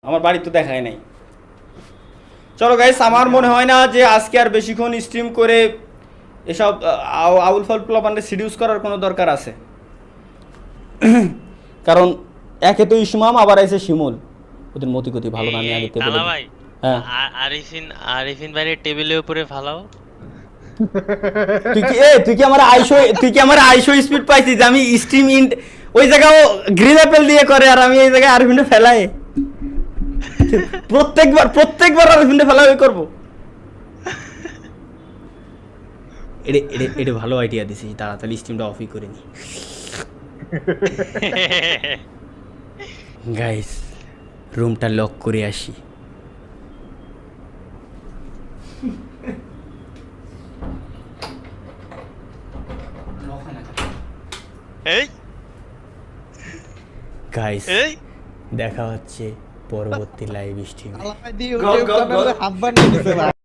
আমার বাড়ি তো দেখায় নাই। চলো গাইস, আমার মনে হয় না যে আজকে আর বেশিক্ষণ স্ট্রিম করে এসব আউল ফাউল প্লাবান্ডে সিডিউস করার কোনো দরকার আছে। কারণ একে তো ইসমাম, আবার আছে শিমুল, ওদের মতিগতি ভালো না, আমি আগে থেকে বলে তালা দিই। ভাই, হ্যাঁ, আরিফিন ভাইয়ের টেবিলের উপরে ফালাও। তুই কি আমার আইশো স্পিড পাইছিস যে আমি স্ট্রিম ইন্ট ওই জায়গাও গ্রিন অ্যাপেল দিয়ে করে, আর আমি এই জায়গায় আরবিনে ফেলাই প্রত্যেকবার আরবিনে ফেলাই করবো। এটা ভালো আইডিয়া দিছিস, তাড়াতাড়ি স্ট্রিমটা অফই করে নি। গাইস, রুমটা লক করে আসি। এই গাইস, এই দেখা হচ্ছে পরবর্তী লাইভ স্ট্রিমে। হাত বানিয়ে দিছে ভাই।